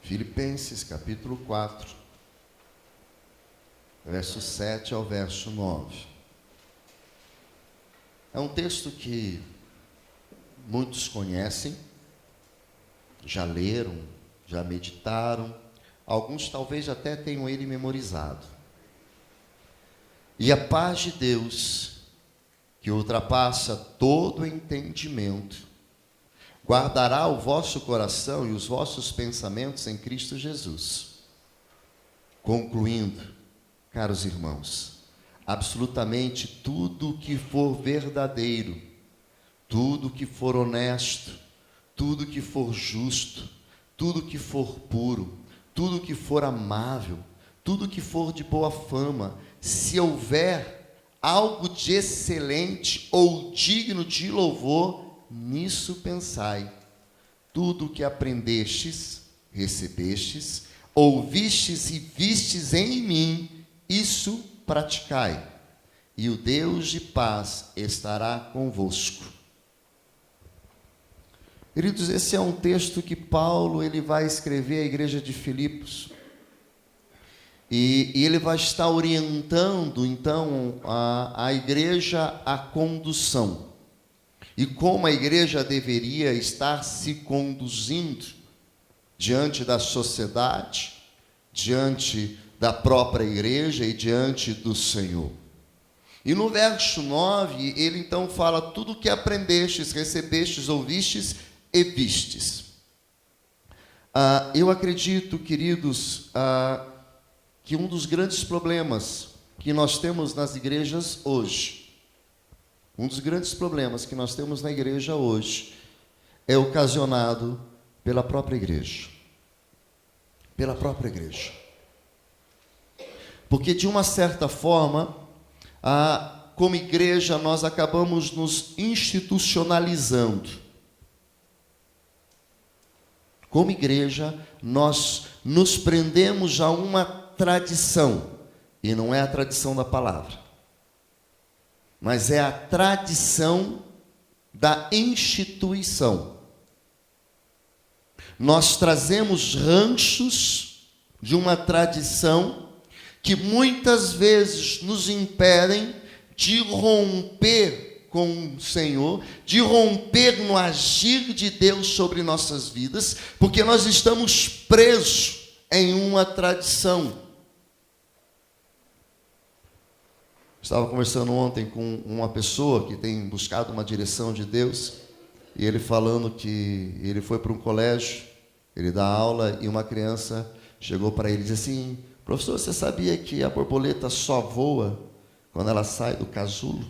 Filipenses capítulo 4, verso 7 ao verso 9. É um texto que muitos conhecem, já leram, já meditaram, alguns talvez até tenham ele memorizado. E a paz de Deus, que ultrapassa todo entendimento, guardará o vosso coração e os vossos pensamentos em Cristo Jesus. Concluindo, caros irmãos, absolutamente tudo que for verdadeiro, tudo que for honesto, tudo que for justo, tudo que for puro, tudo que for amável, tudo que for de boa fama, se houver algo de excelente ou digno de louvor, nisso pensai. Tudo o que aprendestes, recebestes, ouvistes e vistes em mim, isso praticai, e o Deus de paz estará convosco. Queridos, esse é um texto que Paulo ele vai escrever à igreja de Filipos, e ele vai estar orientando então a igreja à condução, e como a igreja deveria estar se conduzindo diante da sociedade, diante da própria igreja e diante do Senhor. E no verso 9, ele então fala: tudo o que aprendestes, recebestes, ouvistes e vistes. Eu acredito, queridos, que um dos grandes problemas que nós temos nas igrejas hoje, um dos grandes problemas que nós temos na igreja hoje, é ocasionado pela própria igreja. Pela própria igreja. Porque, de uma certa forma, como igreja, nós acabamos nos institucionalizando. Como igreja, nós nos prendemos a uma tradição, e não é a tradição da palavra, mas é a tradição da instituição. Nós trazemos ranchos de uma tradição que muitas vezes nos impedem de romper com o Senhor, de romper no agir de Deus sobre nossas vidas, porque nós estamos presos em uma tradição. Estava conversando ontem com uma pessoa que tem buscado uma direção de Deus, e ele falando que ele foi para um colégio, ele dá aula, e uma criança chegou para ele e disse assim: professor, você sabia que a borboleta só voa quando ela sai do casulo?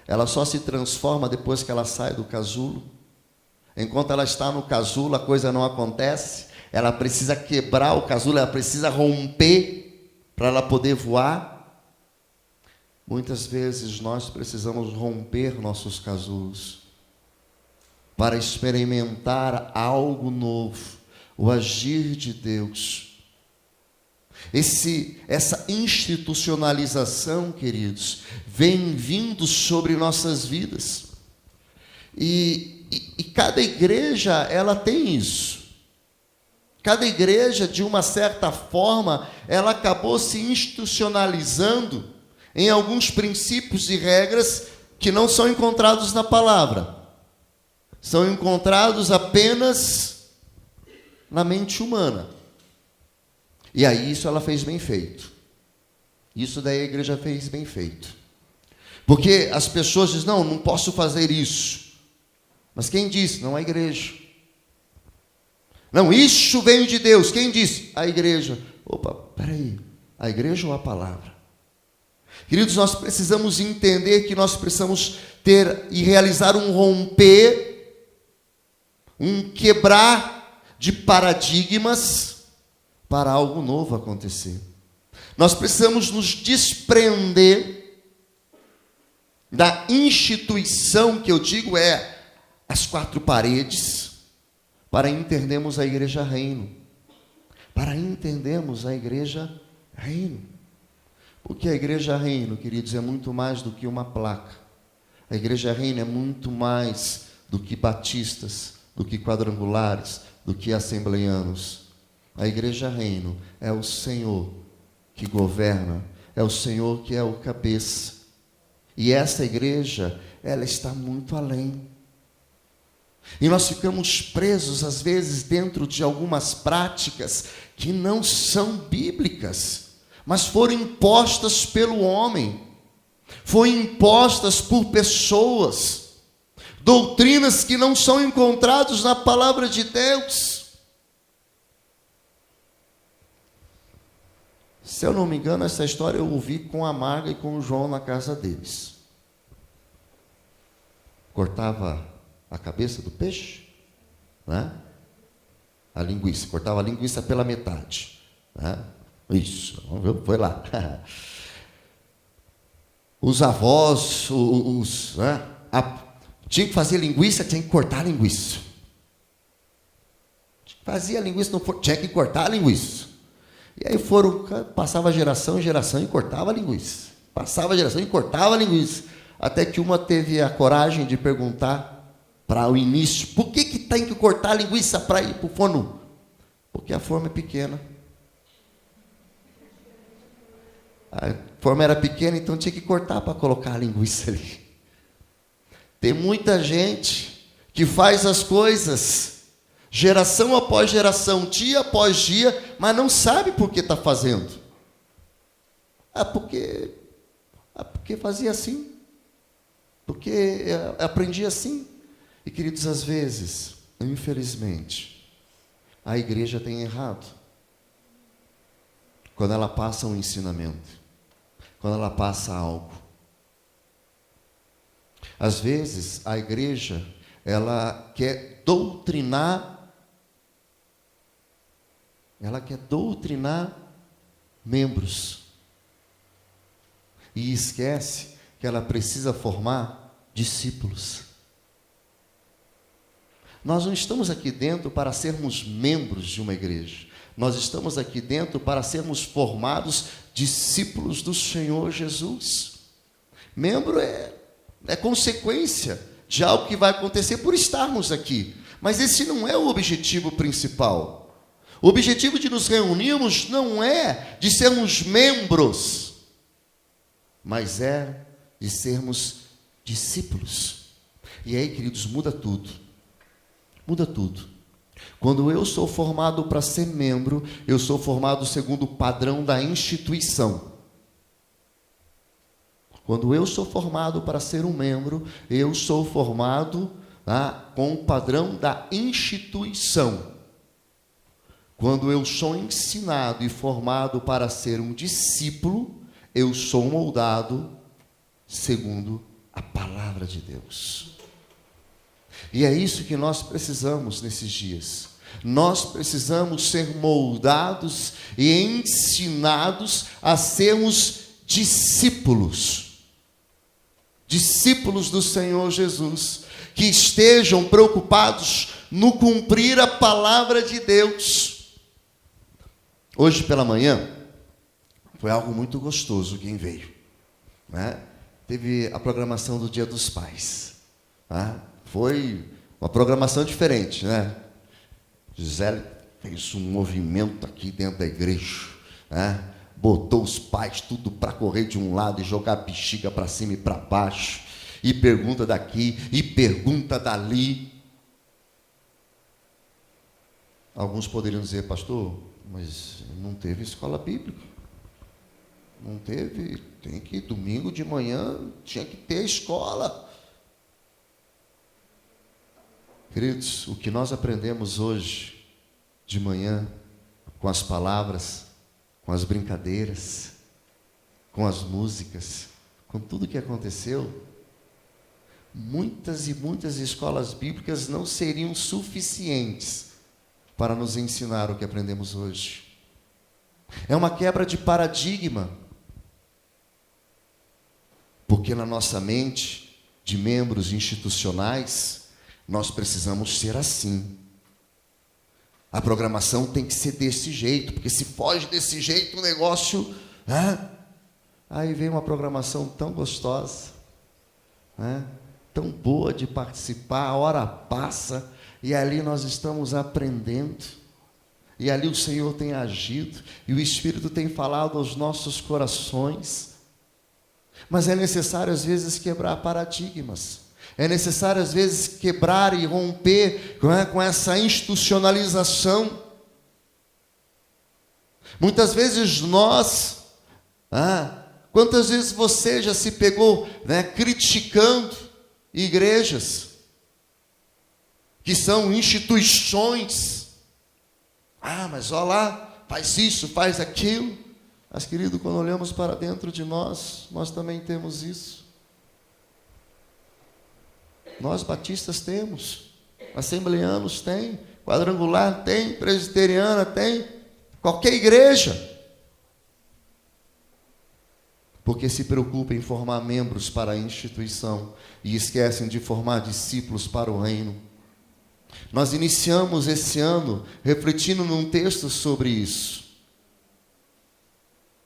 Ela só se transforma depois que ela sai do casulo. Enquanto ela está no casulo, a coisa não acontece. Ela precisa quebrar o casulo, ela precisa romper para ela poder voar. Muitas vezes nós precisamos romper nossos casulos para experimentar algo novo, o agir de Deus. Essa institucionalização, queridos, vem vindo sobre nossas vidas. E cada igreja, ela tem isso. Cada igreja, de uma certa forma, ela acabou se institucionalizando em alguns princípios e regras que não são encontrados na palavra. São encontrados apenas na mente humana. E aí isso ela fez bem feito. Isso daí a igreja fez bem feito. Porque as pessoas dizem: não posso fazer isso. Mas quem disse? Não a igreja. Não, isso veio de Deus. Quem disse? A igreja. Opa, peraí. A igreja ou a palavra? Queridos, nós precisamos entender que nós precisamos ter e realizar um romper, um quebrar de paradigmas para algo novo acontecer. Nós precisamos nos desprender da instituição, que eu digo é as quatro paredes, para entendermos a igreja reino. Para entendermos a igreja reino. Porque a igreja reino, queridos, é muito mais do que uma placa. A igreja reino é muito mais do que batistas, do que quadrangulares, do que assembleianos. A igreja reino é o Senhor que governa, é o Senhor que é o cabeça. E essa igreja, ela está muito além. E nós ficamos presos, às vezes, dentro de algumas práticas que não são bíblicas, mas foram impostas pelo homem, foram impostas por pessoas, doutrinas que não são encontradas na palavra de Deus. Se eu não me engano, essa história eu ouvi com a Marga e com o João na casa deles. Cortava a cabeça do peixe, né? A linguiça, cortava a linguiça pela metade, né? Isso, foi lá. Os avós, né? Tinha que fazer linguiça, tinha que cortar a linguiça. Fazia a linguiça, não for, tinha que cortar a linguiça. E aí passava geração em geração e cortava a linguiça. Passava geração e cortava a linguiça. Até que uma teve a coragem de perguntar para o início: por que tem que cortar a linguiça para ir para o forno? Porque a forma é pequena. A forma era pequena, então tinha que cortar para colocar a linguiça ali. Tem muita gente que faz as coisas geração após geração, dia após dia, mas não sabe por que está fazendo. Porque fazia assim. Porque aprendi assim. E, queridos, às vezes, infelizmente, a igreja tem errado. Quando ela passa um ensinamento, quando ela passa algo. Às vezes, a igreja, ela quer doutrinar membros. E esquece que ela precisa formar discípulos. Nós não estamos aqui dentro para sermos membros de uma igreja. Nós estamos aqui dentro para sermos formados discípulos do Senhor Jesus. Membro é consequência de algo que vai acontecer por estarmos aqui. Mas esse não é o objetivo principal. O objetivo de nos reunirmos não é de sermos membros, mas é de sermos discípulos. E aí, queridos, muda tudo. Muda tudo. Quando eu sou formado para ser membro, eu sou formado segundo o padrão da instituição. Quando eu sou formado para ser um membro, eu sou formado com o padrão da instituição. Quando eu sou ensinado e formado para ser um discípulo, eu sou moldado segundo a palavra de Deus. E é isso que nós precisamos nesses dias. Nós precisamos ser moldados e ensinados a sermos discípulos. Discípulos do Senhor Jesus, que estejam preocupados no cumprir a palavra de Deus. Hoje pela manhã, foi algo muito gostoso quem veio, né? Teve a programação do Dia dos Pais, né? Foi uma programação diferente, né? Gisele fez um movimento aqui dentro da igreja, né? Botou os pais tudo para correr de um lado e jogar bexiga para cima e para baixo, e pergunta daqui, e pergunta dali. Alguns poderiam dizer: pastor, mas não teve escola bíblica. Não teve, tem que, domingo de manhã, tinha que ter escola. Queridos, o que nós aprendemos hoje, de manhã, com as palavras, com as brincadeiras, com as músicas, com tudo que aconteceu, muitas e muitas escolas bíblicas não seriam suficientes para nos ensinar o que aprendemos hoje. É uma quebra de paradigma, porque na nossa mente, de membros institucionais, nós precisamos ser assim. A programação tem que ser desse jeito, porque se foge desse jeito o negócio... Aí vem uma programação tão gostosa, tão boa de participar, a hora passa E ali nós estamos aprendendo. E ali o Senhor tem agido. E o Espírito tem falado aos nossos corações. Mas é necessário às vezes quebrar paradigmas. É necessário às vezes quebrar e romper com essa institucionalização. Muitas vezes nós, quantas vezes você já se pegou criticando igrejas, que são instituições, mas olha lá, faz isso, faz aquilo. Mas querido, quando olhamos para dentro de nós, nós também temos isso. Nós batistas temos, assembleanos tem, quadrangular tem, presbiteriana tem, qualquer igreja. Porque se preocupam em formar membros para a instituição e esquecem de formar discípulos para o reino. Nós iniciamos esse ano refletindo num texto sobre isso,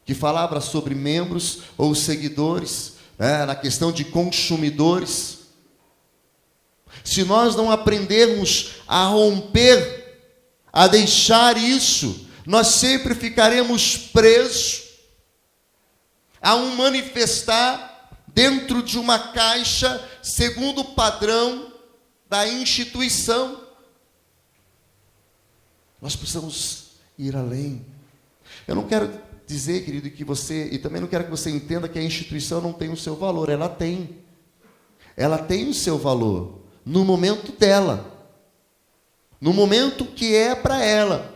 que falava sobre membros ou seguidores, na questão de consumidores. Se nós não aprendermos a romper, a deixar isso, nós sempre ficaremos presos a um manifestar dentro de uma caixa segundo o padrão da instituição. Nós precisamos ir além. Eu não quero dizer, querido, que você, e também não quero que você entenda que a instituição não tem o seu valor. Ela tem. Ela tem o seu valor no momento dela, no momento que é para ela.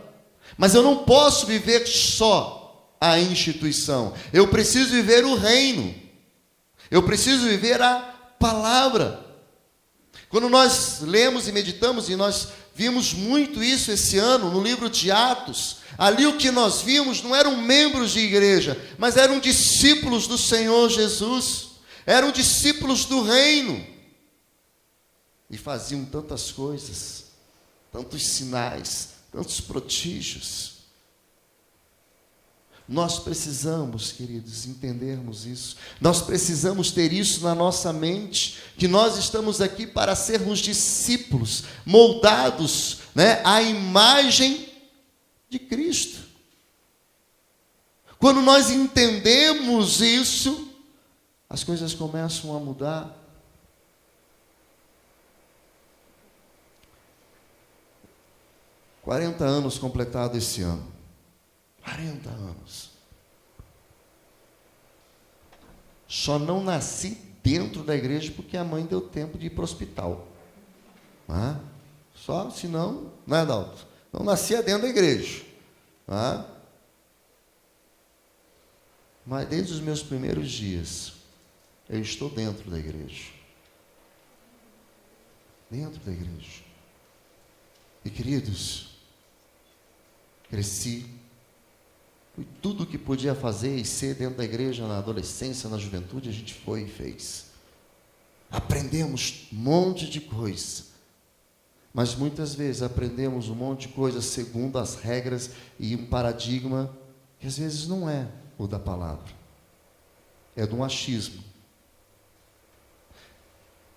Mas eu não posso viver só a instituição. Eu preciso viver o reino. Eu preciso viver a palavra. Quando nós lemos e meditamos, e nós vimos muito isso esse ano no livro de Atos, ali o que nós vimos não eram membros de igreja, mas eram discípulos do Senhor Jesus, eram discípulos do reino, e faziam tantas coisas, tantos sinais, tantos prodígios. Nós precisamos, queridos, entendermos isso. Nós precisamos ter isso na nossa mente, que nós estamos aqui para sermos discípulos, moldados, à imagem de Cristo. Quando nós entendemos isso, as coisas começam a mudar. – 40 anos completados esse ano. 40 anos. Só não nasci dentro da igreja porque a mãe deu tempo de ir para o hospital. Só, senão, não é, Adalto? Não nascia dentro da igreja. Mas desde os meus primeiros dias, eu estou dentro da igreja. Dentro da igreja. E queridos, cresci. Foi tudo o que podia fazer e ser dentro da igreja, na adolescência, na juventude, a gente foi e fez. Aprendemos um monte de coisa. Mas muitas vezes aprendemos um monte de coisa segundo as regras e um paradigma que às vezes não é o da palavra. É do achismo.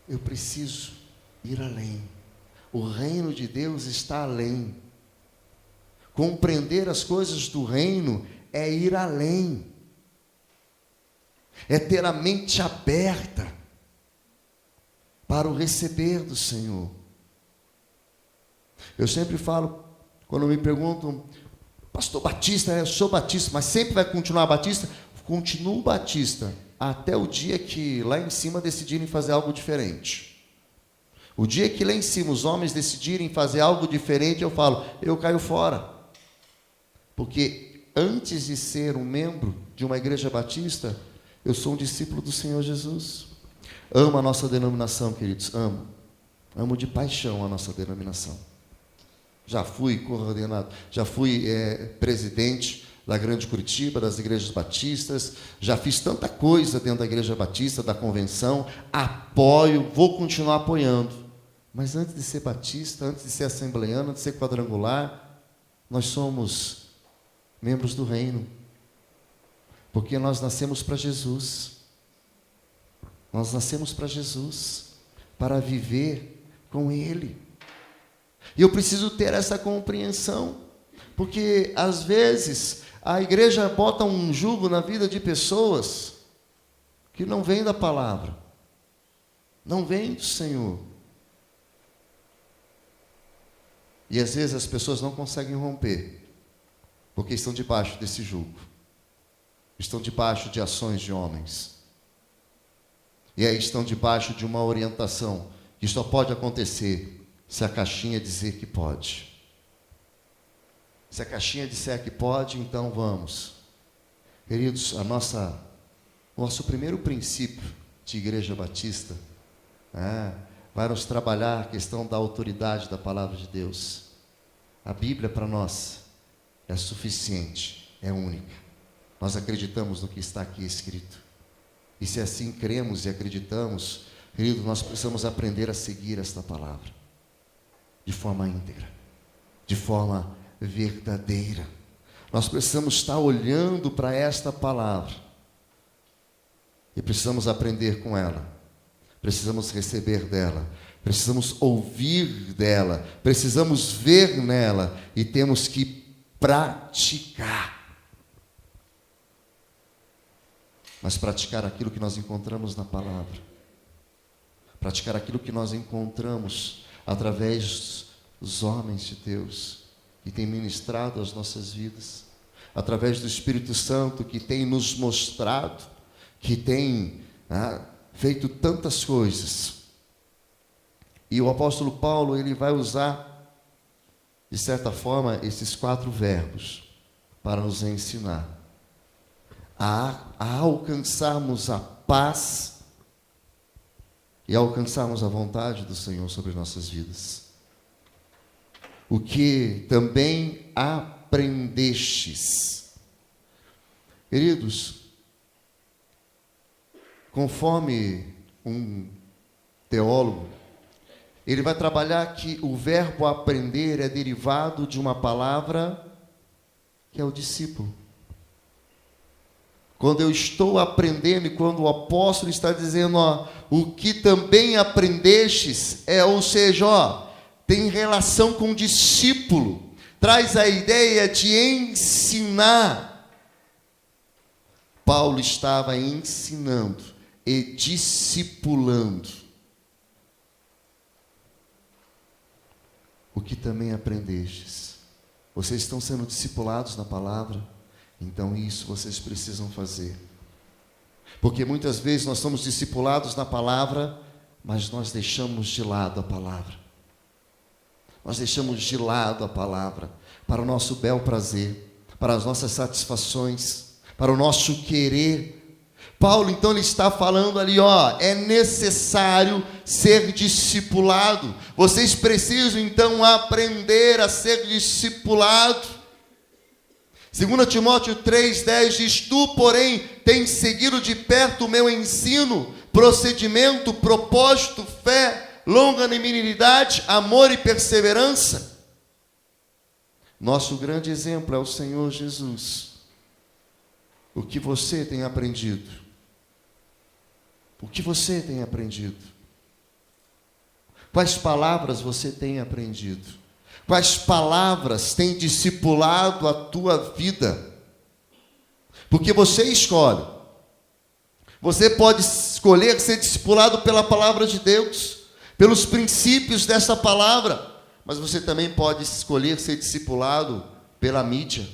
Eu preciso ir além. O reino de Deus está além. Compreender as coisas do reino é ir além. É ter a mente aberta para o receber do Senhor. Eu sempre falo, quando me perguntam, pastor Batista, eu sou batista, mas sempre vai continuar batista? Continuo batista, até o dia que lá em cima decidirem fazer algo diferente. O dia que lá em cima os homens decidirem fazer algo diferente, eu falo, eu caio fora. Porque antes de ser um membro de uma igreja batista, eu sou um discípulo do Senhor Jesus. Amo a nossa denominação, queridos, amo. Amo de paixão a nossa denominação. Já fui coordenado, já fui presidente da Grande Curitiba, das igrejas batistas, já fiz tanta coisa dentro da igreja batista, da convenção, apoio, vou continuar apoiando. Mas antes de ser batista, antes de ser assembleano, antes de ser quadrangular, nós somos membros do reino, porque nós nascemos para Jesus. Nós nascemos para Jesus, para viver com Ele. E eu preciso ter essa compreensão, porque às vezes a igreja bota um jugo na vida de pessoas que não vem da palavra, não vem do Senhor. E às vezes as pessoas não conseguem romper, porque estão debaixo desse jugo, estão debaixo de ações de homens, e aí estão debaixo de uma orientação que só pode acontecer se a caixinha dizer que pode. Se a caixinha disser que pode, então vamos. Queridos, nosso primeiro princípio de Igreja Batista vai nos trabalhar a questão da autoridade da palavra de Deus. A Bíblia para nós é suficiente, é única. Nós acreditamos no que está aqui escrito. E se assim cremos e acreditamos, querido, nós precisamos aprender a seguir esta palavra de forma íntegra, de forma verdadeira. Nós precisamos estar olhando para esta palavra e precisamos aprender com ela, precisamos receber dela, precisamos ouvir dela, precisamos ver nela e temos que praticar. Mas praticar aquilo que nós encontramos na palavra, praticar aquilo que nós encontramos através dos homens de Deus que tem ministrado as nossas vidas, através do Espírito Santo que tem nos mostrado, que tem feito tantas coisas. E o apóstolo Paulo, ele vai usar, de certa forma, esses 4 verbos para nos ensinar a alcançarmos a paz e a alcançarmos a vontade do Senhor sobre nossas vidas. O que também aprendestes. Queridos, conforme um teólogo, ele vai trabalhar que o verbo aprender é derivado de uma palavra que é o discípulo. Quando eu estou aprendendo, e quando o apóstolo está dizendo, o que também aprendestes, ou seja, tem relação com o discípulo, traz a ideia de ensinar. Paulo estava ensinando e discipulando. O que também aprendestes. Vocês estão sendo discipulados na palavra, então isso vocês precisam fazer. Porque muitas vezes nós somos discipulados na palavra, mas nós deixamos de lado a palavra. Nós deixamos de lado a palavra para o nosso bel prazer, para as nossas satisfações, para o nosso querer. Paulo, então, ele está falando ali, é necessário ser discipulado. Vocês precisam, então, aprender a ser discipulado. 2 Timóteo 3,10 diz, tu, porém, tens seguido de perto o meu ensino, procedimento, propósito, fé, longanimidade, amor e perseverança. Nosso grande exemplo é o Senhor Jesus. O que você tem aprendido? O que você tem aprendido? Quais palavras você tem aprendido? Quais palavras têm discipulado a tua vida? Porque você escolhe. Você pode escolher ser discipulado pela palavra de Deus, pelos princípios dessa palavra, mas você também pode escolher ser discipulado pela mídia.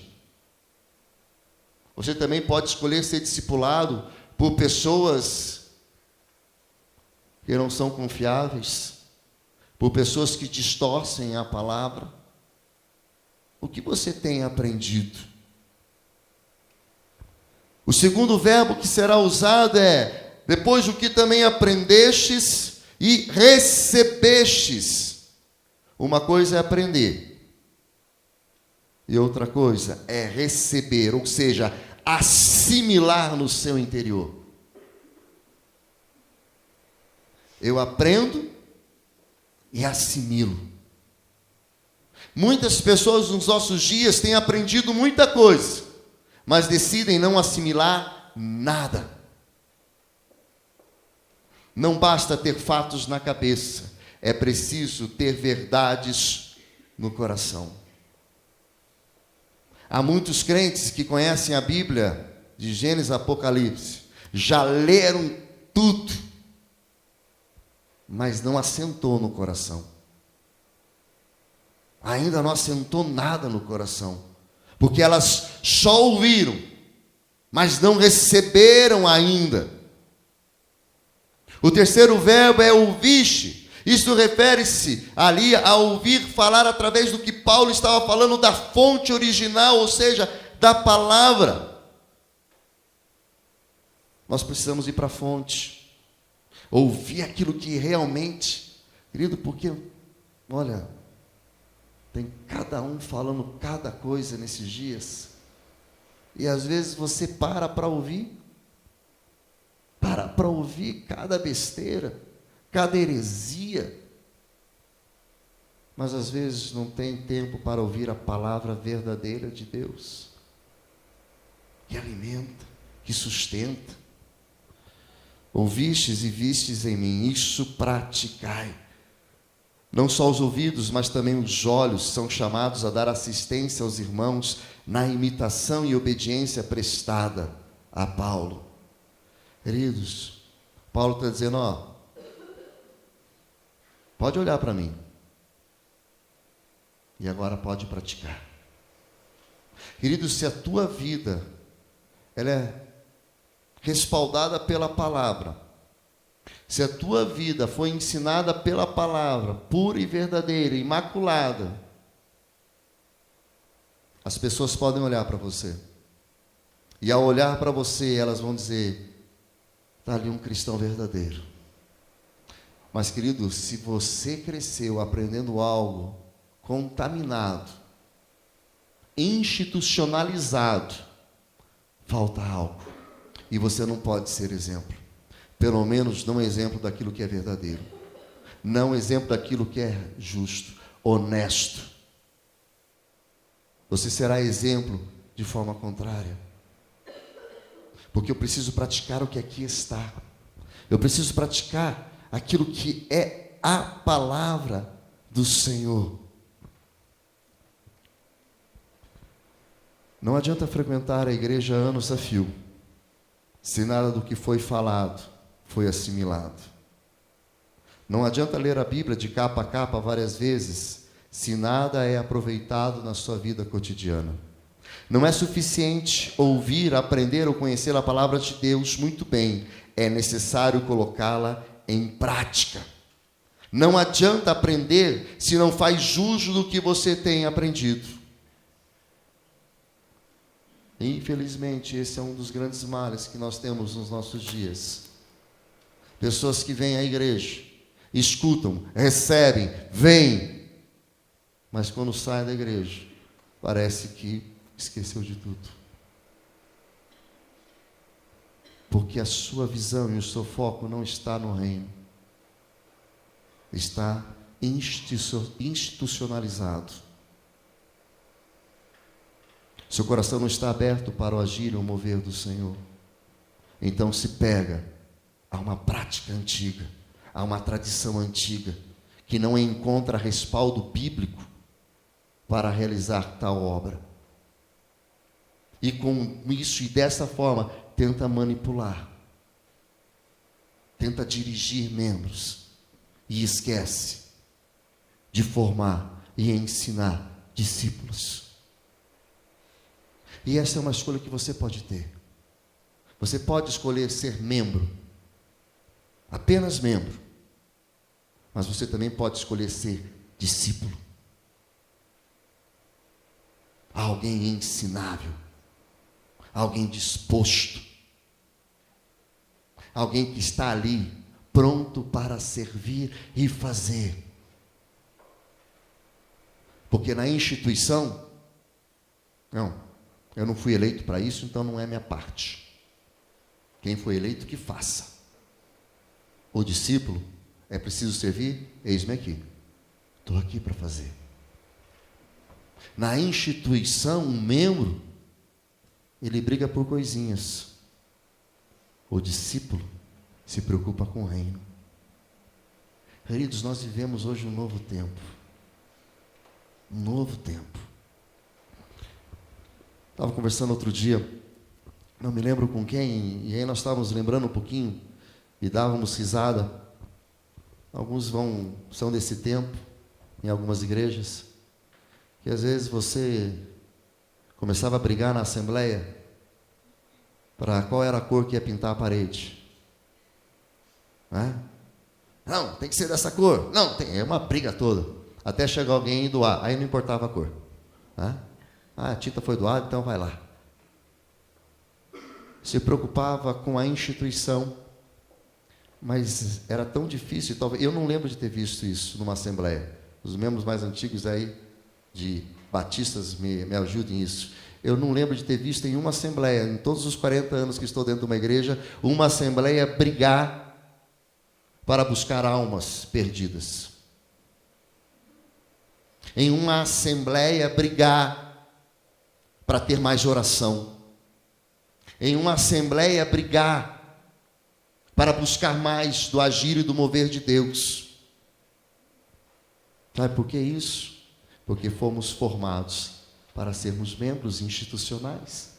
Você também pode escolher ser discipulado por pessoas que não são confiáveis, por pessoas que distorcem a palavra. O que você tem aprendido? O segundo verbo que será usado é, depois do que também aprendestes e recebestes. Uma coisa é aprender, e outra coisa é receber, ou seja, assimilar no seu interior. Eu aprendo e assimilo. Muitas pessoas nos nossos dias têm aprendido muita coisa, mas decidem não assimilar nada. Não basta ter fatos na cabeça, é preciso ter verdades no coração. Há muitos crentes que conhecem a Bíblia, de Gênesis a Apocalipse, já leram tudo, mas não assentou no coração. Ainda não assentou nada no coração, porque elas só ouviram, mas não receberam ainda. O terceiro verbo é ouviste. Isso refere-se ali a ouvir falar através do que Paulo estava falando, da fonte original, ou seja, da palavra. Nós precisamos ir para a fonte, ouvir aquilo que realmente, querido, porque, olha, tem cada um falando cada coisa nesses dias, e às vezes você para ouvir, para ouvir cada besteira, cada heresia, mas às vezes não tem tempo para ouvir a palavra verdadeira de Deus, que alimenta, que sustenta. Ouvistes e vistes em mim, isso praticai. Não só os ouvidos, mas também os olhos são chamados a dar assistência aos irmãos na imitação e obediência prestada a Paulo. Queridos, Paulo está dizendo, pode olhar para mim, e agora pode praticar. Queridos, se a tua vida, ela é respaldada pela palavra, se a tua vida foi ensinada pela palavra, pura e verdadeira, imaculada, as pessoas podem olhar para você, e ao olhar para você, elas vão dizer, está ali um cristão verdadeiro. Mas, querido, se você cresceu aprendendo algo contaminado, institucionalizado, falta algo. E você não pode ser exemplo. Pelo menos não exemplo daquilo que é verdadeiro. Não exemplo daquilo que é justo, honesto. Você será exemplo de forma contrária. Porque eu preciso praticar o que aqui está. Eu preciso praticar aquilo que é a palavra do Senhor. Não adianta frequentar a igreja anos a fio, se nada do que foi falado foi assimilado. Não adianta ler a Bíblia de capa a capa várias vezes, se nada é aproveitado na sua vida cotidiana. Não é suficiente ouvir, aprender ou conhecer a palavra de Deus muito bem, é necessário colocá-la em prática. Não adianta aprender se não faz jus do que você tem aprendido. Infelizmente, esse é um dos grandes males que nós temos nos nossos dias. Pessoas que vêm à igreja, escutam, recebem, vêm, mas quando saem da igreja, parece que esqueceu de tudo. Porque a sua visão e o seu foco não está no reino. Está institucionalizado. Seu coração não está aberto para o agir e o mover do Senhor. Então se pega a uma prática antiga, a uma tradição antiga, que não encontra respaldo bíblico para realizar tal obra. E com isso e dessa forma, tenta manipular, tenta dirigir membros, e esquece de formar e ensinar discípulos. E essa é uma escolha que você pode ter. Você pode escolher ser membro, apenas membro, mas você também pode escolher ser discípulo, alguém ensinável, alguém disposto, alguém que está ali pronto para servir e fazer. Porque na instituição, não, eu não fui eleito para isso, então não é minha parte. Quem foi eleito, que faça. O discípulo, é preciso servir, eis-me aqui. Estou aqui para fazer. Na instituição, um membro, ele briga por coisinhas. O discípulo se preocupa com o reino. Queridos, nós vivemos hoje um novo tempo. Um novo tempo. Estava conversando outro dia, não me lembro com quem, e aí nós estávamos lembrando um pouquinho e dávamos risada. Alguns são desse tempo, em algumas igrejas, que às vezes você começava a brigar na assembleia para qual era a cor que ia pintar a parede. Não, tem que ser dessa cor. Não, é uma briga toda. Até chegar alguém e doar, aí não importava a cor. A tinta foi doada, então vai lá. Se preocupava com a instituição, mas era tão difícil, talvez, eu não lembro de ter visto isso numa assembleia. Os membros mais antigos aí, de batistas, me ajudem nisso. Eu não lembro de ter visto em uma assembleia, em todos os 40 anos que estou dentro de uma igreja, uma assembleia brigar para buscar almas perdidas. Em uma assembleia brigar para ter mais oração. Em uma assembleia brigar para buscar mais do agir e do mover de Deus. Sabe por que isso? Porque fomos formados para sermos membros institucionais,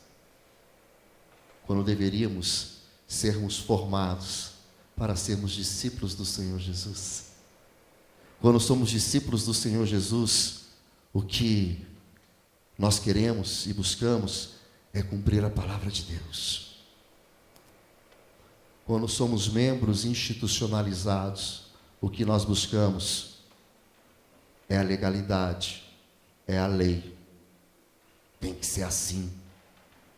quando deveríamos sermos formados para sermos discípulos do Senhor Jesus. Quando somos discípulos do Senhor Jesus, o que nós queremos e buscamos é cumprir a palavra de Deus. Quando somos membros institucionalizados, o que nós buscamos é a legalidade, é a lei. Tem que ser assim,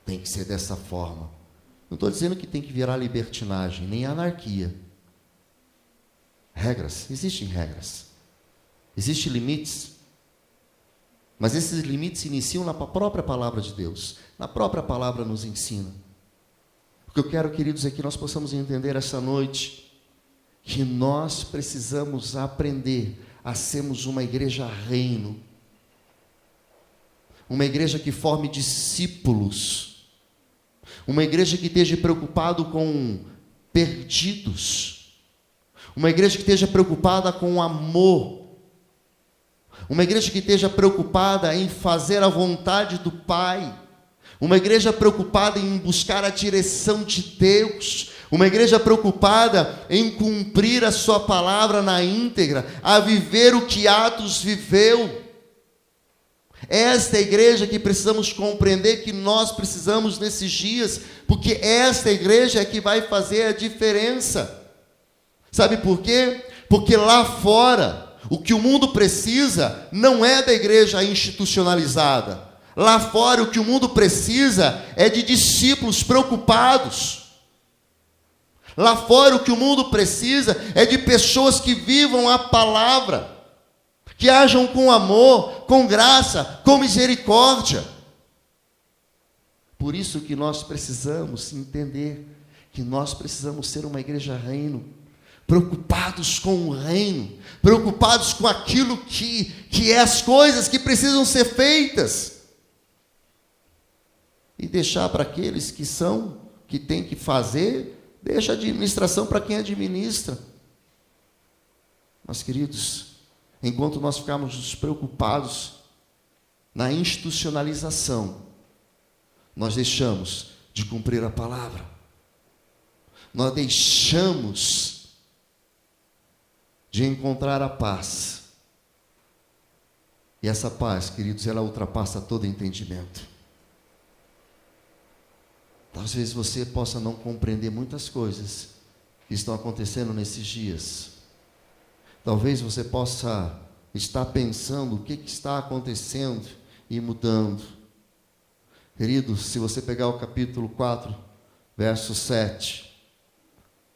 tem que ser dessa forma. Não estou dizendo que tem que virar libertinagem, nem anarquia. Regras, existem regras. Existem limites. Mas esses limites se iniciam na própria palavra de Deus. Na própria palavra nos ensina. O que eu quero, queridos, é que nós possamos entender essa noite que nós precisamos aprender a sermos uma igreja reino. Uma igreja que forme discípulos. Uma igreja que esteja preocupado com perdidos. Uma igreja que esteja preocupada com amor. Uma igreja que esteja preocupada em fazer a vontade do Pai. Uma igreja preocupada em buscar a direção de Deus. Uma igreja preocupada em cumprir a sua palavra na íntegra, a viver o que Atos viveu. É esta igreja que precisamos compreender que nós precisamos nesses dias, porque esta igreja é que vai fazer a diferença. Sabe por quê? Porque lá fora, o que o mundo precisa não é da igreja institucionalizada. Lá fora, o que o mundo precisa é de discípulos preocupados. Lá fora, o que o mundo precisa é de pessoas que vivam a palavra, que ajam com amor, com graça, com misericórdia. Por isso que nós precisamos entender que nós precisamos ser uma igreja reino, preocupados com o reino, preocupados com aquilo que é as coisas que precisam ser feitas, e deixar para aqueles que têm que fazer, deixa a administração para quem administra. Mas, queridos, enquanto nós ficarmos preocupados na institucionalização, nós deixamos de cumprir a palavra, nós deixamos de encontrar a paz. E essa paz, queridos, ela ultrapassa todo entendimento. Às vezes você possa não compreender muitas coisas que estão acontecendo nesses dias. Talvez você possa estar pensando o que está acontecendo e mudando. Querido, se você pegar o capítulo 4, verso 7,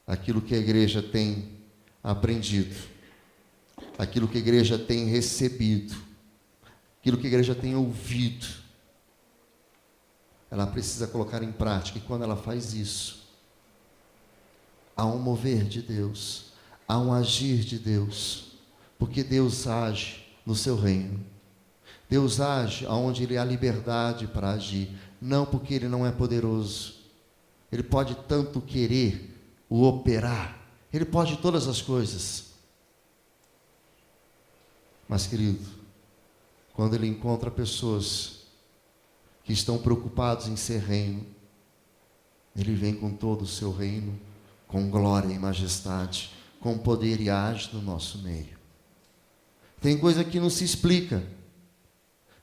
aquilo que a igreja tem aprendido, aquilo que a igreja tem recebido, aquilo que a igreja tem ouvido, ela precisa colocar em prática. E quando ela faz isso, há um mover de Deus, há um agir de Deus, porque Deus age no seu reino. Deus age onde Ele há liberdade para agir, não porque Ele não é poderoso. Ele pode tanto querer o operar, Ele pode todas as coisas. Mas, querido, quando Ele encontra pessoas que estão preocupados em ser reino, Ele vem com todo o seu reino, com glória e majestade, com poder e age no nosso meio. Tem coisa que não se explica,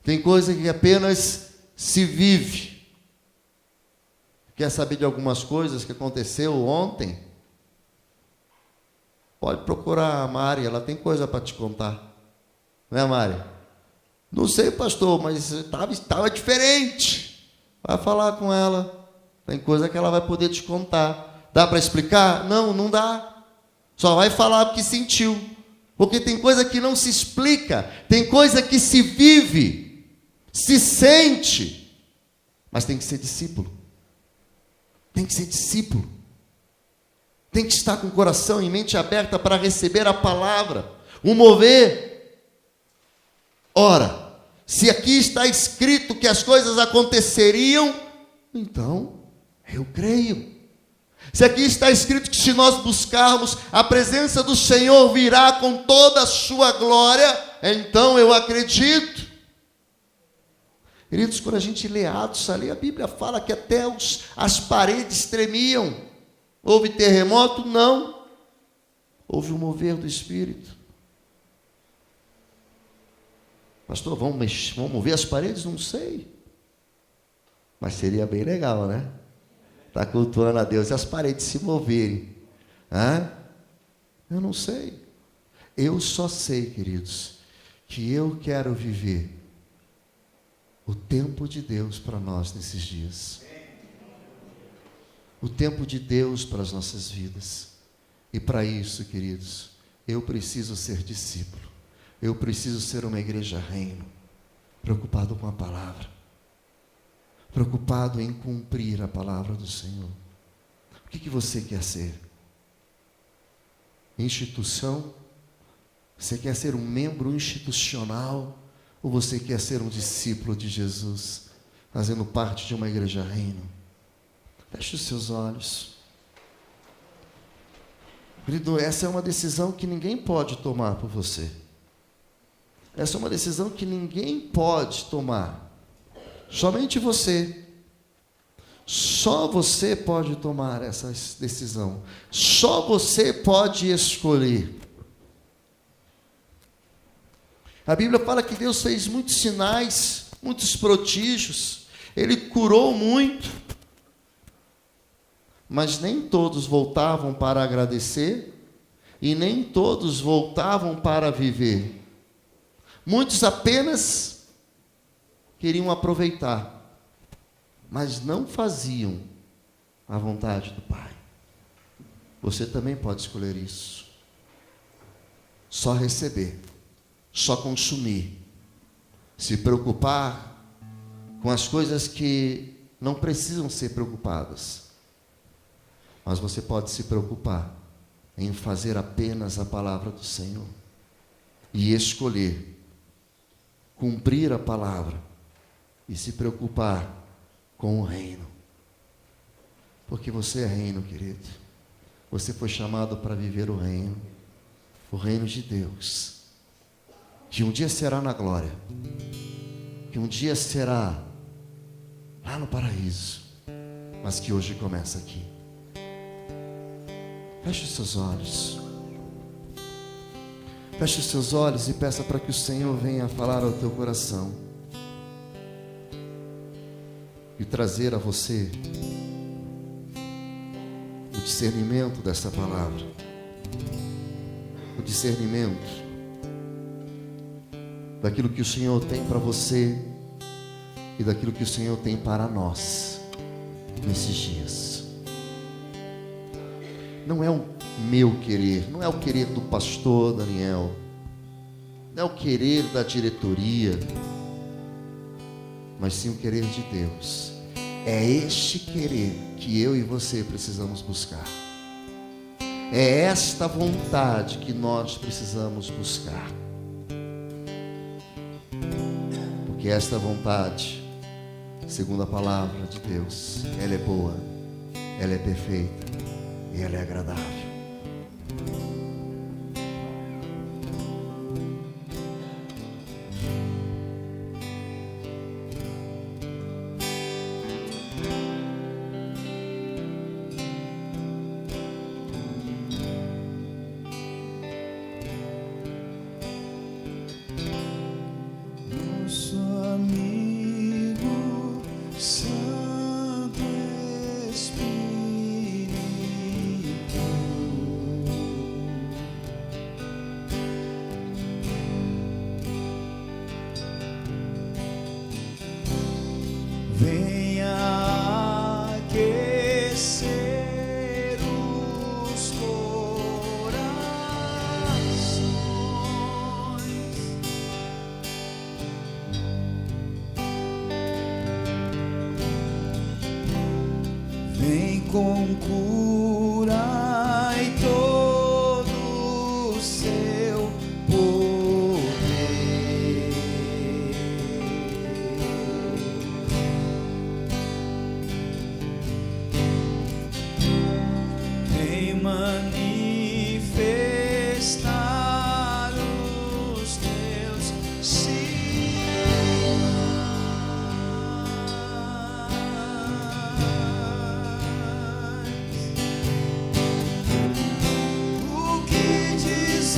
tem coisa que apenas se vive. Quer saber de algumas coisas que aconteceu ontem? Pode procurar a Mari, ela tem coisa para te contar. Não é, Mari? Não sei, pastor, mas estava diferente. Vai falar com ela. Tem coisa que ela vai poder te contar. Dá para explicar? Não, não dá. Só vai falar o que sentiu. Porque tem coisa que não se explica. Tem coisa que se vive, se sente. Mas tem que ser discípulo. Tem que ser discípulo. Tem que estar com o coração e mente aberta para receber a palavra, o mover. Ora, se aqui está escrito que as coisas aconteceriam, então eu creio. Se aqui está escrito que se nós buscarmos, a presença do Senhor virá com toda a sua glória, então eu acredito. Queridos, quando a gente lê Atos ali, a Bíblia fala que até as paredes tremiam. Houve terremoto? Não. Houve um mover do Espírito. Pastor, vamos mover as paredes? Não sei. Mas seria bem legal, né? Está cultuando a Deus e as paredes se moverem. Hã? Eu não sei. Eu só sei, queridos, que eu quero viver o tempo de Deus para nós nesses dias. O tempo de Deus para as nossas vidas. E para isso, queridos, eu preciso ser discípulo. Eu preciso ser uma igreja reino, preocupado com a palavra, preocupado em cumprir a palavra do Senhor. O que você quer ser? Instituição? Você quer ser um membro institucional? Ou você quer ser um discípulo de Jesus, fazendo parte de uma igreja reino? Feche os seus olhos. Querido, essa é uma decisão que ninguém pode tomar por você. Essa é uma decisão que ninguém pode tomar. Somente você. Só você pode tomar essa decisão. Só você pode escolher. A Bíblia fala que Deus fez muitos sinais, muitos prodígios. Ele curou muito. Mas nem todos voltavam para agradecer e nem todos voltavam para viver. Muitos apenas queriam aproveitar, mas não faziam a vontade do Pai. Você também pode escolher isso. Só receber, só consumir, se preocupar com as coisas que não precisam ser preocupadas. Mas você pode se preocupar em fazer apenas a palavra do Senhor e escolher cumprir a palavra e se preocupar com o reino. Porque você é reino, querido. Você foi chamado para viver o reino de Deus, que um dia será na glória, que um dia será lá no paraíso, mas que hoje começa aqui. Feche os seus olhos. Feche os seus olhos e peça para que o Senhor venha falar ao teu coração e trazer a você o discernimento dessa palavra, o discernimento daquilo que o Senhor tem para você e daquilo que o Senhor tem para nós nesses dias. Não é o meu querer, não é o querer do pastor Daniel, não é o querer da diretoria, mas sim o querer de Deus. É este querer que eu e você precisamos buscar. É esta vontade que nós precisamos buscar. Porque esta vontade, segundo a palavra de Deus, ela é boa, ela é perfeita e ela é agradável. venha aquecer os corações. Vem com cura e todo o seu poder. Vem manifestar os teus o que dizer,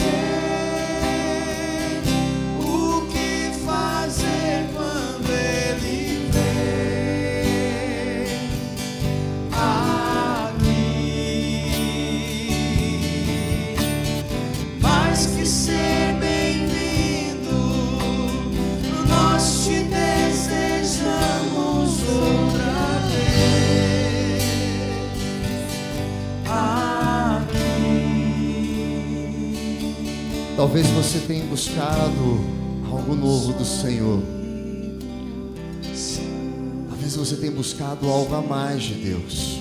o que fazer quando Ele vem aqui? Mais que ser bem-vindo, nós te desejamos outra vez aqui. Talvez você tenha buscado algo novo do Senhor. Talvez você tenha buscado algo a mais de Deus.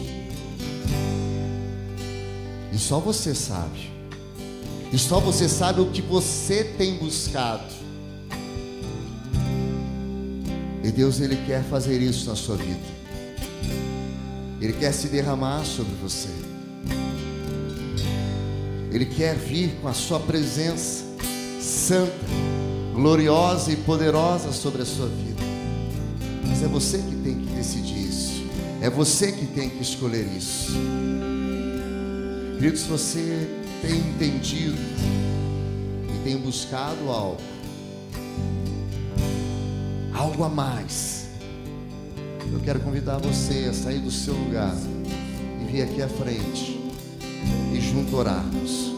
E só você sabe. E só você sabe o que você tem buscado. E Deus, Ele quer fazer isso na sua vida. Ele quer se derramar sobre você. Ele quer vir com a sua presença santa, gloriosa e poderosa sobre a sua vida. Mas é você que tem que decidir isso. É você que tem que escolher isso. Querido, se você tem entendido e tem buscado algo a mais, eu quero convidar você a sair do seu lugar e vir aqui à frente e junto orarmos.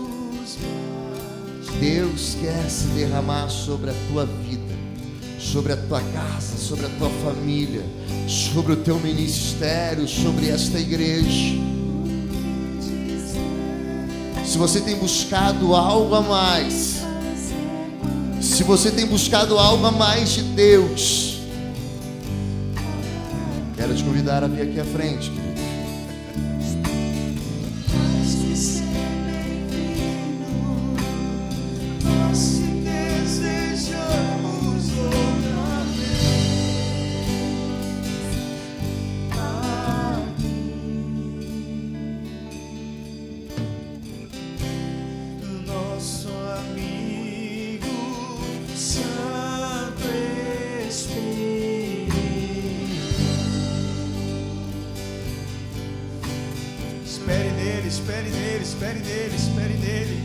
Deus quer se derramar sobre a tua vida, sobre a tua casa, sobre a tua família, sobre o teu ministério, sobre esta igreja. Se você tem buscado algo a mais, se você tem buscado algo a mais de Deus, quero te convidar a vir aqui à frente, querido. Espere nele, espere nele, espere nele.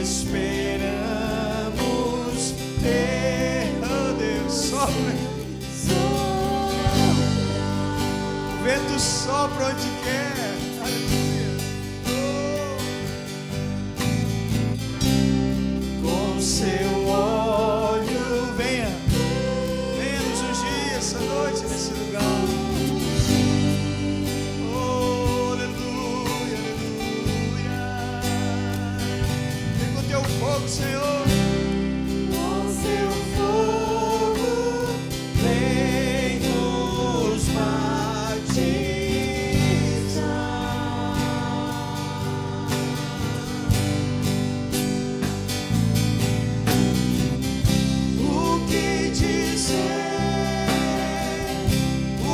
Esperamos ter, oh Deus, sopra. O vento sopra onde quer. Aleluia. Com seu olho, venha nos ungir essa noite nesse lugar. Senhor, com seu fogo vem nos batizar. O que dizer, o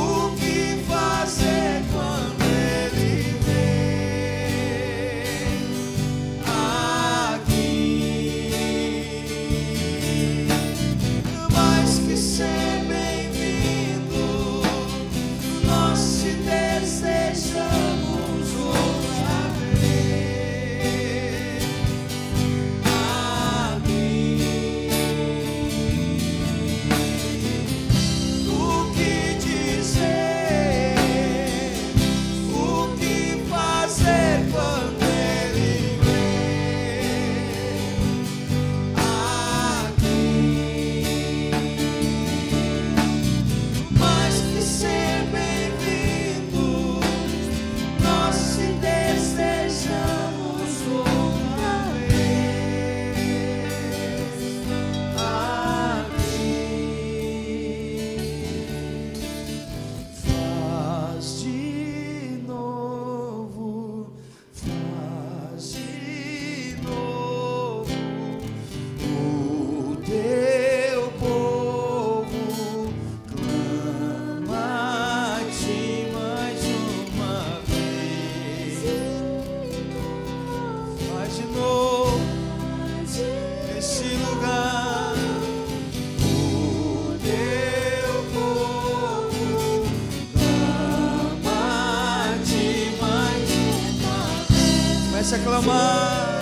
clamar.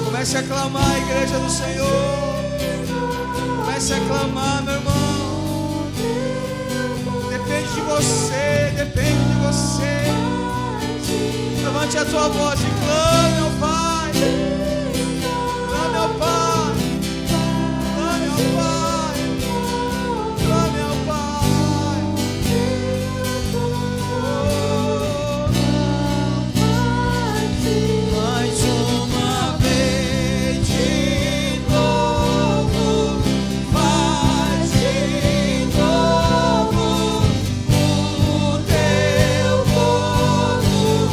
Comece a clamar, igreja do Senhor. Comece a clamar, meu irmão. Depende de você, depende de você. Levante a tua voz e clame ao Pai. Clame ao Pai. Clame ao Pai. Clame ao Pai. Mais uma vez de novo, faz de novo o teu povo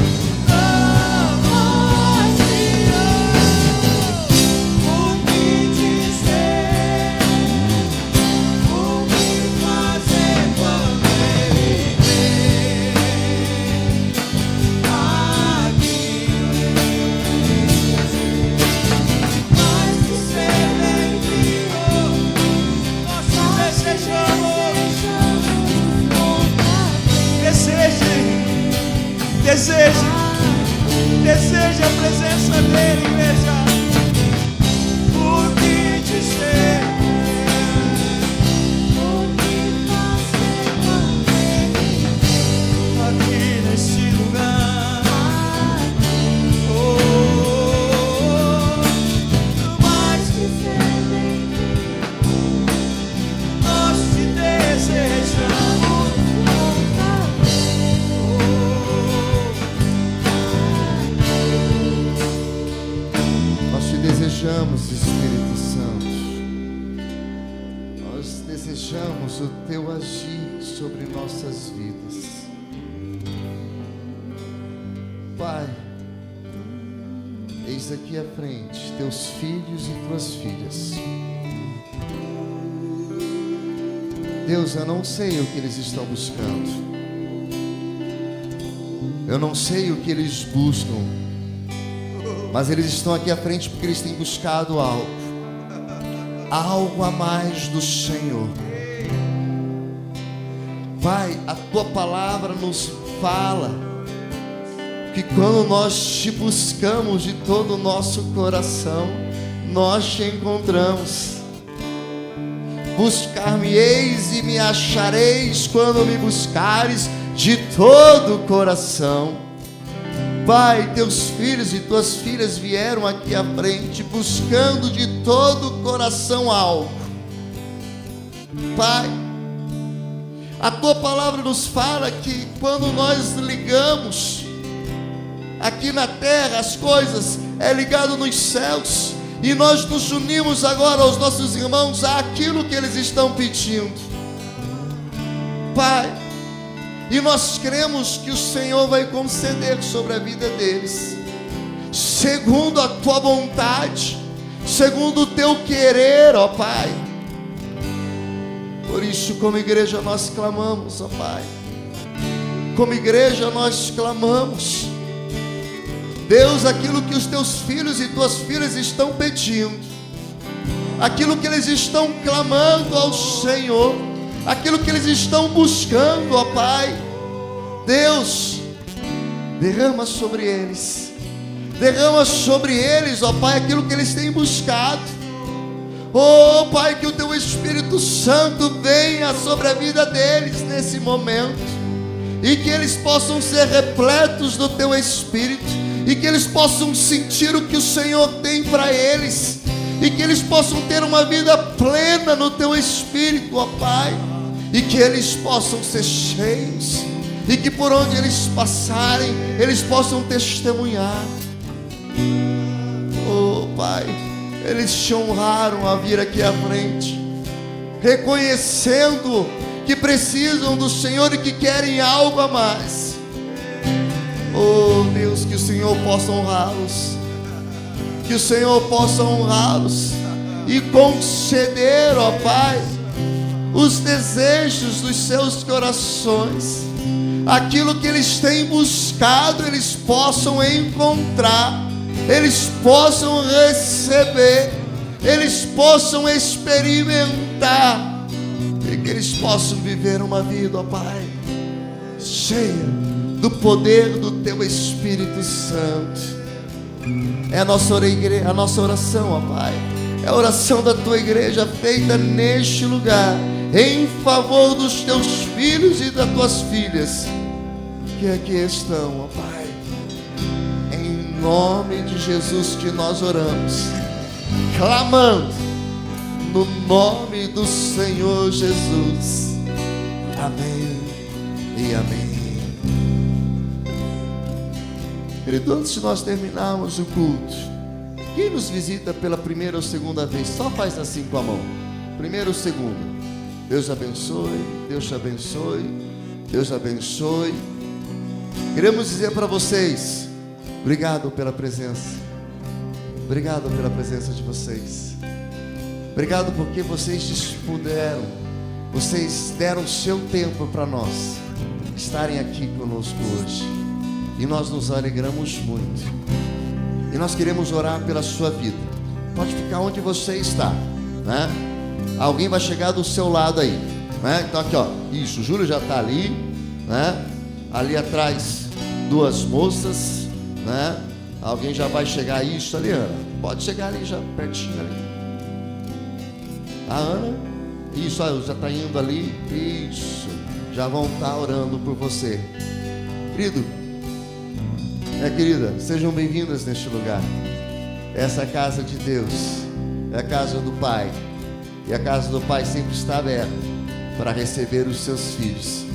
o que dizer, o que fazer quando ele vem aqui. Mais que semelhante, nós te desejamos. Deseje a presença dele, igreja. O que dizer, o que fazer quando ele aqui nesse lugar. Mais que nós te desejamos. Nós te desejamos, Espírito Santo. Nós desejamos o teu agir sobre nossas vidas. Pai, eis aqui à frente teus filhos e tuas filhas. Deus, eu não sei o que eles estão buscando. Eu não sei o que eles buscam. Mas eles estão aqui à frente porque eles têm buscado algo. Algo a mais do Senhor. Pai, a tua palavra nos fala que quando nós te buscamos de todo o nosso coração, nós te encontramos. Buscar-me-eis e me achareis quando me buscares de todo o coração. Pai, teus filhos e tuas filhas vieram aqui à frente buscando de todo o coração algo. Pai, a tua palavra nos fala que quando nós ligamos aqui na terra as coisas, é ligado nos céus, e nós nos unimos agora aos nossos irmãos àquilo que eles estão pedindo. Pai, e nós cremos que o Senhor vai conceder sobre a vida deles, segundo a tua vontade, segundo o teu querer, ó Pai. Por isso, como igreja, nós clamamos, ó Pai. Como igreja, nós clamamos. Deus, aquilo que os teus filhos e tuas filhas estão pedindo, aquilo que eles estão clamando ao Senhor, aquilo que eles estão buscando, ó Pai, Deus, derrama sobre eles, ó Pai, aquilo que eles têm buscado. Oh Pai, que o teu Espírito Santo venha sobre a vida deles nesse momento, e que eles possam ser repletos do teu Espírito, e que eles possam sentir o que o Senhor tem para eles, e que eles possam ter uma vida plena no teu Espírito, ó Pai, e que eles possam ser cheios, e que por onde eles passarem, eles possam testemunhar. Oh Pai, eles te honraram a vir aqui à frente, reconhecendo que precisam do Senhor e que querem algo a mais. Oh Deus, que o Senhor possa honrá-los, que o Senhor possa honrá-los e conceder, ó Pai, os desejos dos seus corações, aquilo que eles têm buscado, eles possam encontrar, eles possam receber, eles possam experimentar, e que eles possam viver uma vida, ó Pai, cheia do poder do Teu Espírito Santo. É a nossa oração, ó Pai. É a oração da Tua igreja feita neste lugar, em favor dos Teus filhos e das Tuas filhas que aqui estão, ó Pai. Em nome de Jesus que nós oramos, clamando no nome do Senhor Jesus. Amém e amém. Querido, antes de nós terminarmos o culto, quem nos visita pela primeira ou segunda vez, só faz assim com a mão. Primeira ou segunda. Deus abençoe, Deus te abençoe, Deus abençoe. Queremos dizer para vocês, obrigado pela presença. Obrigado pela presença de vocês. Obrigado porque vocês dispuseram, vocês deram o seu tempo para nós estarem aqui conosco hoje. E nós nos alegramos muito. E nós queremos orar pela sua vida. Pode ficar onde você está, né? Alguém vai chegar do seu lado aí, né? Então aqui, ó, isso, o Júlio já está ali, né? Ali atrás, duas moças, né? Alguém já vai chegar, isso ali, Ana. Pode chegar ali já, pertinho ali. A Ana, isso, ó, já está indo ali, isso. Já vão estar orando por você. Querido, querida, sejam bem-vindas neste lugar. Essa é a casa de Deus, é a casa do Pai. E a casa do Pai sempre está aberta para receber os seus filhos,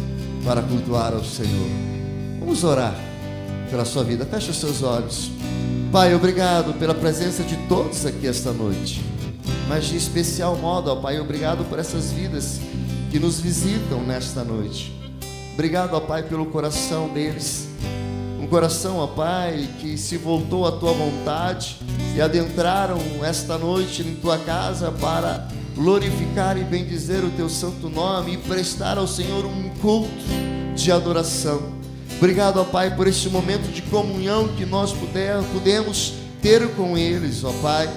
para cultuar ao Senhor. Vamos orar pela sua vida. Feche os seus olhos. Pai, obrigado pela presença de todos aqui esta noite, mas de especial modo, ó Pai, obrigado por essas vidas que nos visitam nesta noite. Obrigado, ó Pai, pelo coração deles. Um coração, ó Pai, que se voltou à Tua vontade e adentraram esta noite em Tua casa para glorificar e bendizer o Teu santo nome e prestar ao Senhor um culto de adoração. Obrigado, ó Pai, por este momento de comunhão que nós pudemos ter com eles, ó Pai.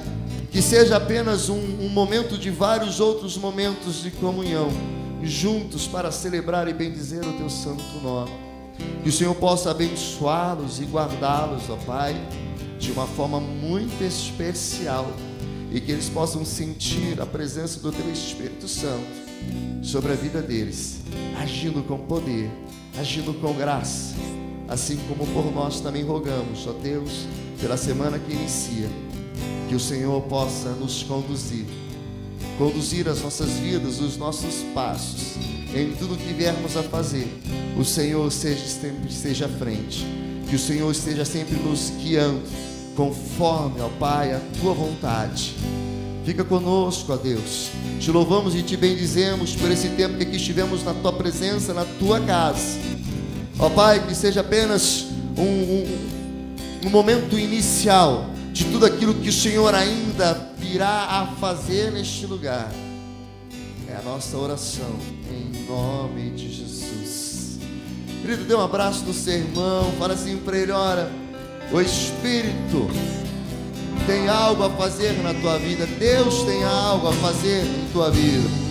Que seja apenas um momento de vários outros momentos de comunhão, juntos para celebrar e bendizer o Teu santo nome. Que o Senhor possa abençoá-los e guardá-los, ó Pai, de uma forma muito especial, e que eles possam sentir a presença do Teu Espírito Santo sobre a vida deles, agindo com poder, agindo com graça, assim como por nós também rogamos, ó Deus, pela semana que inicia, que o Senhor possa nos conduzir as nossas vidas, os nossos passos, em tudo que viermos a fazer. O Senhor esteja à frente, que o Senhor esteja sempre nos guiando, conforme, ó Pai, a Tua vontade. Fica conosco, ó Deus. Te louvamos e te bendizemos por esse tempo que aqui estivemos na Tua presença, na Tua casa. Ó Pai, que seja apenas um momento inicial de tudo aquilo que o Senhor ainda virá a fazer neste lugar. É a nossa oração, em nome de Jesus. Querido, dê um abraço no seu irmão, fala assim para ele: ora, o Espírito tem algo a fazer na tua vida, Deus tem algo a fazer em tua vida.